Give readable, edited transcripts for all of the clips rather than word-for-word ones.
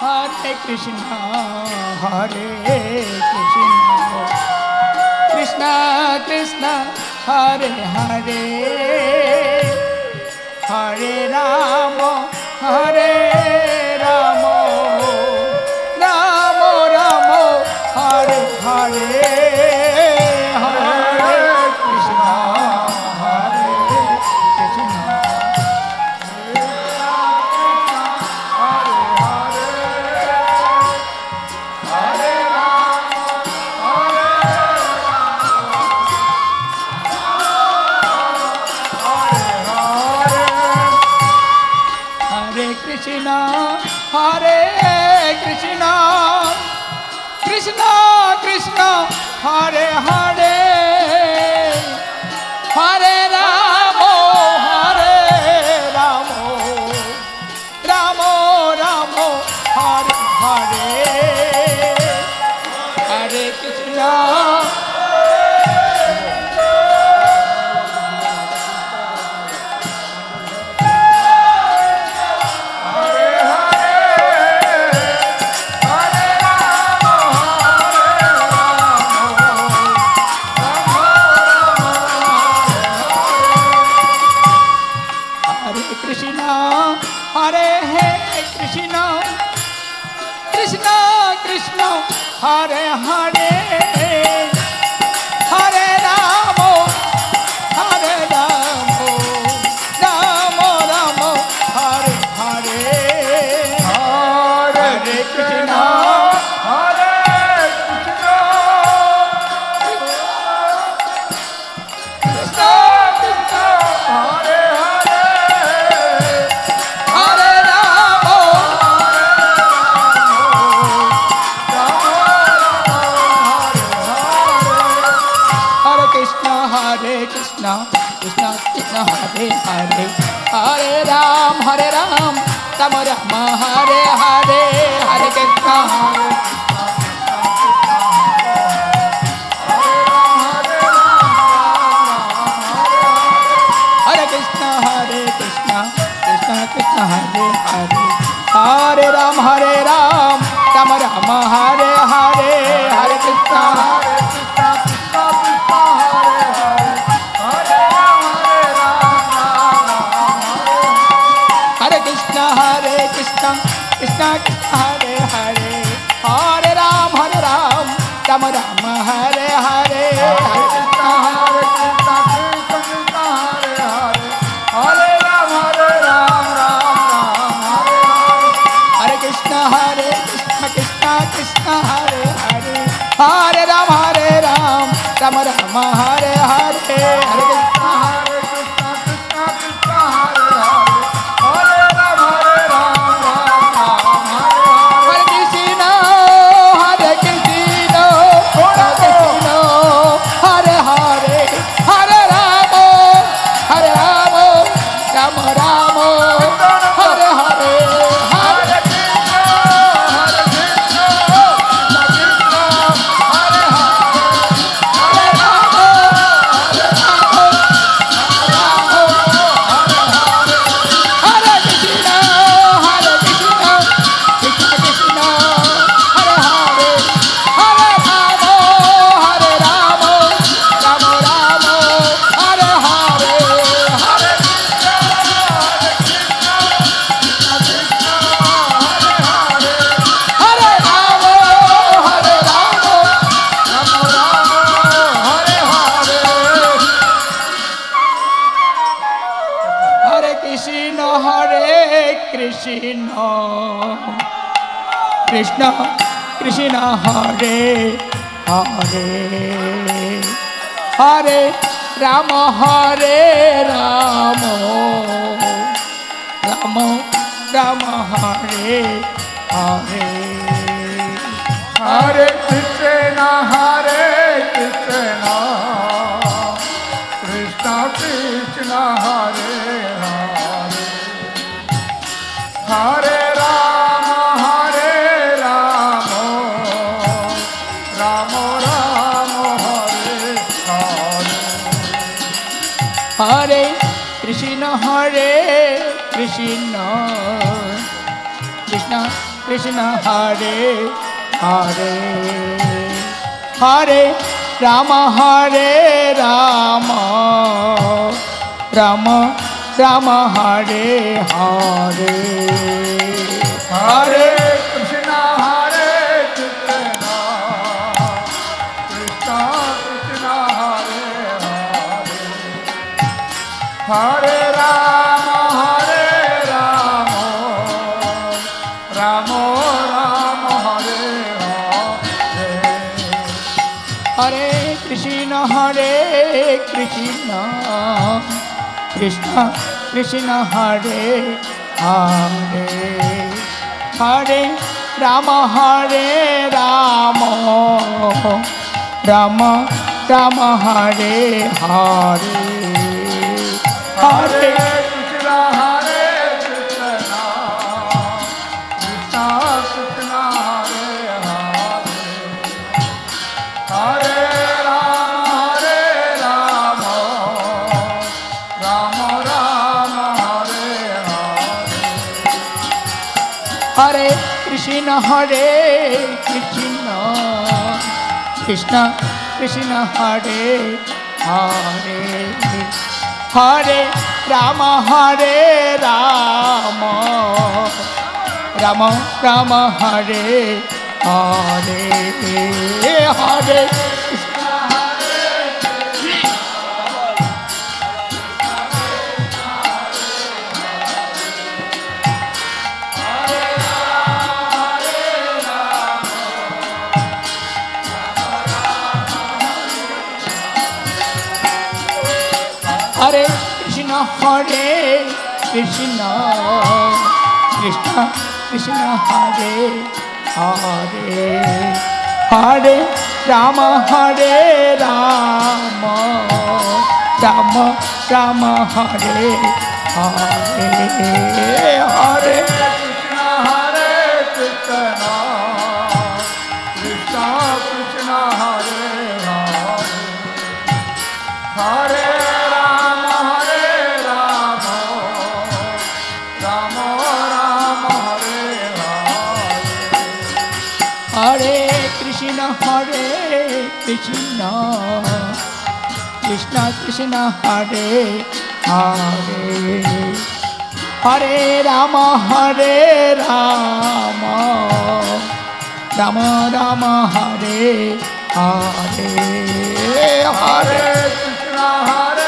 Hare Krishna, Hare Krishna, Krishna Krishna, Hare Hare, Hare Rama, Hare Rama, Rama Rama, Hare Hare, Hare Krishna, Hare Krishna, Krishna, Hare Krishna, Krishna Krishna, Hare Hare, Hare Rama, Hare Rama, Rama Rama, Hare Hare, Hare Krishna. Hare Hare, Hare Rama, Hare Rama, Rama Rama, Hare Hare, Hare Krishna, Hare Krishna, Krishna Krishna, Hare Hare, Hare Rama, Krishna Krishna Krishna Hare Hare, Hare Ram, Hare Ram, Rama Rama, Hare Hare, Hare Krishna, Hare Krishna, Hare Krishna, Krishna Krishna Hare Hare, Hare Ram, Hare Ram, Rama Rama, Hare Hare, Hare Krishna, Krishna Krishna Hare Hare, Hare Ram, Hare Ram, Rama Rama, Hare Hare, Hare Krishna, Hare Krishna, Krishna Krishna Hare Hare, Hare Ram, Hare Ram, Ram Ram Hare Hare, Hare Krishna, Hare Krishna, Krishna Krishna Hare Hare, Hare Ram, Hare Ram, Rama Rama, Hare Hare, Hare Krishna, Hare Krishna, Krishna Krishna Hare Hare, Hare Ram, Hare Ram, Hare Krishna, Hare Krishna, Hare Hare, Hare Rama, Hare Rama, Rama Rama, Hare Hare, Hare Krishna, Hare Krishna, Krishna Hare Hare, Hare Rama, Hare Rama, Hare Krishna, Hare Krishna, Krishna Krishna, Hare Hare, Hare Rama, Hare Rama, Rama Rama, Hare Hare, Hare Krishna, Hare Krishna, Krishna Krishna, Hare Hare, Hare Rama, Hare Rama, Rama Rama, Hare Hare, Hare Krishna, Hare Krishna, Krishna Krishna, Hare Hare, Hare Rama, Hare Rama, Rama Rama, Hare Hare, Hare Krishna, Hare Krishna, Krishna Krishna, Hare Hare, Hare Rama, Hare Rama, Rama Rama, Hare Hare, Hare Krishna, Hare Krishna, Krishna Krishna Hare Hare Hare Rama Hare Rama Rama Rama Hare Hare Hare Krishna Hare Krishna Krishna Krishna Hare Hare Hare Rama Hare Rama Rama Rama Hare Hare Hare Krishna Hare Krishna Krishna Krishna Hare Hare Hare Rama Hare Rama Rama Rama Hare Hare Hare Krishna Hare Krishna Krishna Krishna Hare Hare Hare Hare Krishna Hare Krishna Krishna Krishna Hare Hare Hare Rama Hare Rama Rama Rama Hare Hare Hare Hare Krishna Hare Krishna Krishna Krishna Hare Hare Hare Rama Hare Rama Rama Rama Hare Hare Hare Krishna Hare Krishna Krishna Krishna Hare Hare Hare Hare Krishna Hare Krishna Krishna Krishna Hare Hare Hare Rama Hare Rama Rama Rama Hare Hare Hare Krishna Hare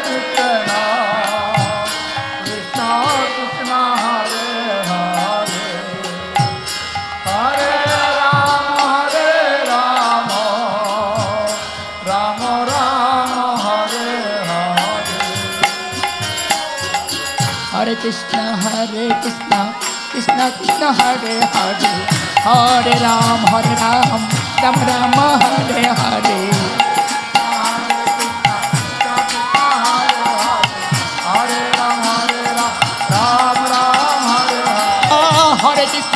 Krishna Krishna Krishna Hare Hare Hare Hare Krishna Krishna Krishna Hare Hare Hare Ram Ram Rama Hare Hare Hare Ram Ram Hare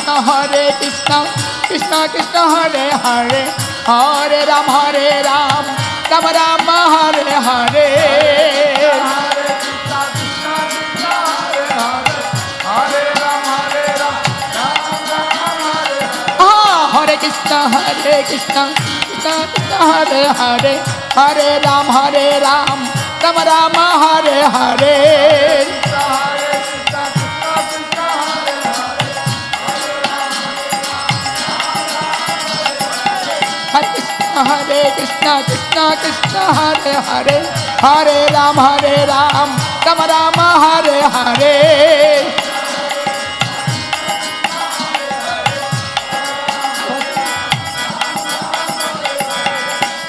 Hare Hare Krishna Krishna Krishna Hare Hare Hare Ram Rama Rama Hare Hare Hare Krishna Krishna Krishna Hare Hare Hare Ram Rama Rama Hare Hare Hare Krishna Krishna Krishna Hare Hare Hare Ram Rama Rama Hare Hare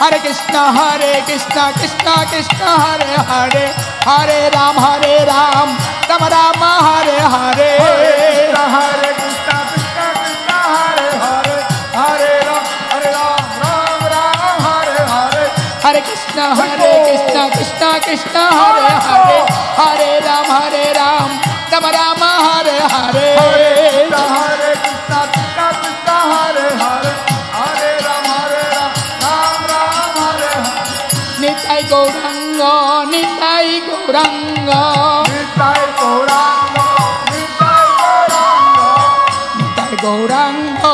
Hare Krishna Krishna Krishna Hare Hare Hare Ram Rama Rama Hare Hare Hare Krishna Krishna Krishna Hare Hare Hare Ram Rama Hare Hare Hare Krishna Krishna Krishna Hare Hare Hare Ram Rama Rama Hare Hare Hare Krishna Krishna Krishna Hare Hare Hare Ram Nitai Gauranga, Nitai Gauranga, Nitai Gauranga, Nitai Gauranga, Gauranga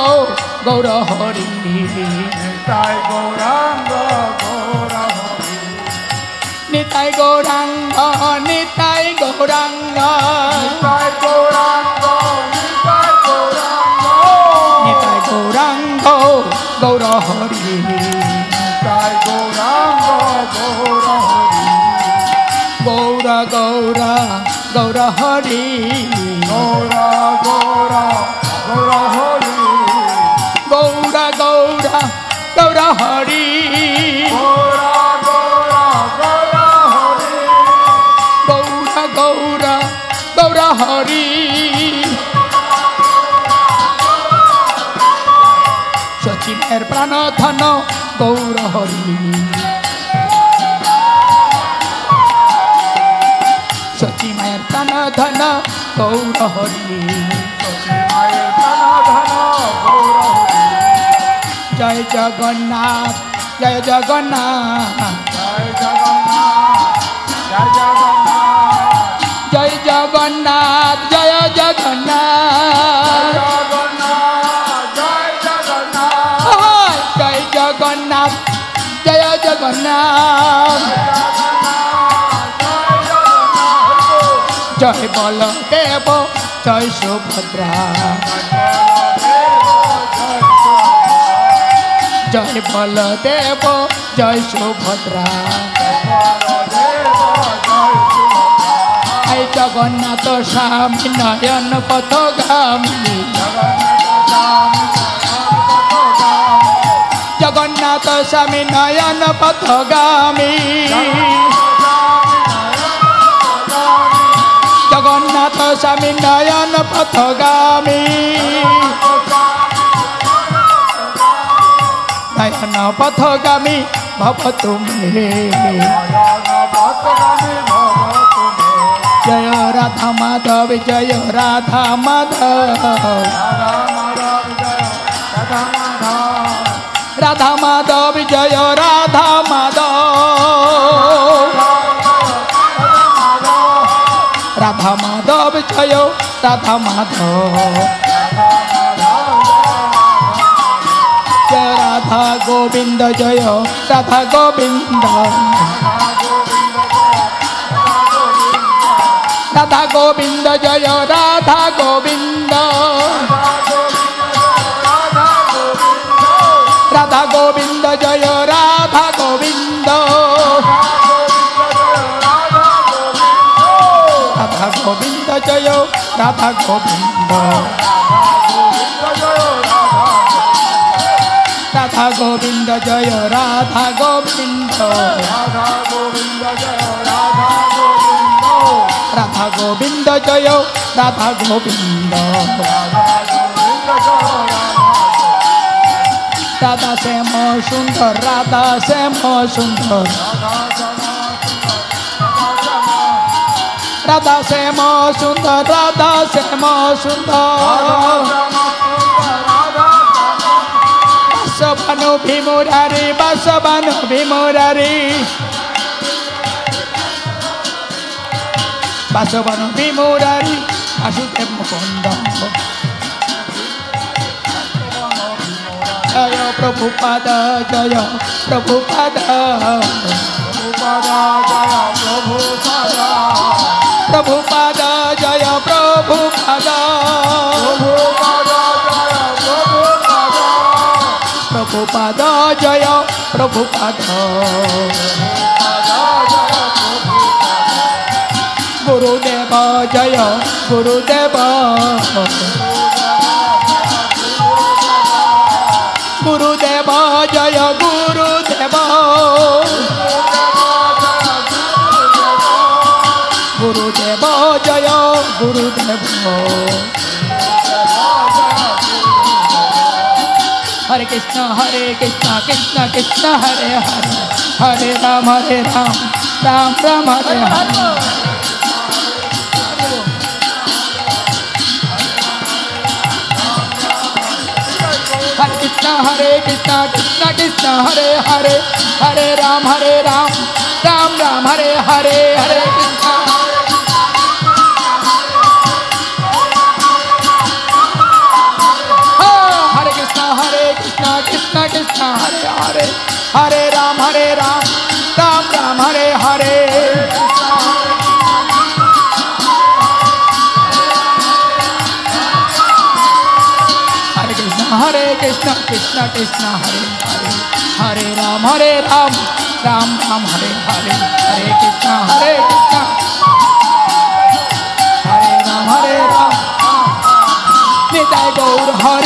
Gour Hari Nitai Gauranga Gour Hari Nitai Gauranga Nitai Gauranga Nitai Gauranga Nitai Gauranga Nitai Gauranga Gour Hari Nitai Gauranga Gour Hari Gour Gour Gour Hari Gour Gour Gour Hari Gour Gour Gour Hari Gour Gour Gour Hari Gour Gour Gour Hari সচিনের প্রাণ ধন গৌর হরি সচি মায়ের প্রাণ ধন গৌর হরি মায়ের প্রাণ ধন গৌর হরি জয় জগন্নাথ জয় জগন্নাথ জয় জগন্নাথ জয় জগন্নাথ জয় জগন্নাথ জয় জগন্নাথ জয় জগন্নাথ জয় জগন্নাথ জয় জগন্নাথ জয় বলদেব জয় সুভদ্রা জয় বলদেব জয় সুভদ্রা জয় জগন্নাথ স্বামী নয়ন পথগামী জগন্নাথ স্বামী নয়ন পথগামী জগন্নাথ স্বামী নয়ন পথগামী নয়ন পথগামী ভব তুমি জয় রাধা মাধব জয় রাধা মাধব রাধা মাধব জয় রাধা মাধব রাধা মাধব জয় রাধা মাধব জয় রাধা গোবিন্দ জয় রাধা গোবিন্দ রাধা গোবিন্দ জয় রাধা গোবিন্দ রাধা গোবিন্দ জয় রাধা গোবিন্দ রাধা গোবিন্দ জয় রাধা গোবিন্দ রাধা গোবিন্দ জয় রাধা গোবিন্দ রাধা গোবিন্দ জয় রাধা গোবিন্দ রাধা শ্যাম সুন্দর রাধা শ্যাম সুন্দর রাধা শ্যাম সুন্দর রাধা শ্যাম সুন্দর বাসবানু ভীমুরারি বাসবানু ভীমুরারি বাসবানু ভীমুরারি বাসুদেব মুকুন্দ জয় প্রভুপাদ জয় প্রভুপাদ প্রভুপাদ জয় প্রভুপাদ প্রভুপাদ জয় প্রভুপাদ গুরুদেব জয় গুরুদেব গুরুদেব জয় গুরুদেব গুরুদেব জয় গুরুদেব হরে কৃষ্ণ কৃষ্ণ কৃষ্ণ হরে হরে হরে রাম রাম রাম হরে হরে हरे Krishna Krishna Krishna Hare Hare Hare Ram Ram Ram Hare Hare Hare Krishna Hare Krishna Krishna Krishna Hare Hare Hare Ram Ram Ram Hare Hare Hare Krishna Krishna Krishna Hare Hare Hare Ram Ram Ram Hare Hare Hare Krishna Hare Ram Nitai Gaur Hare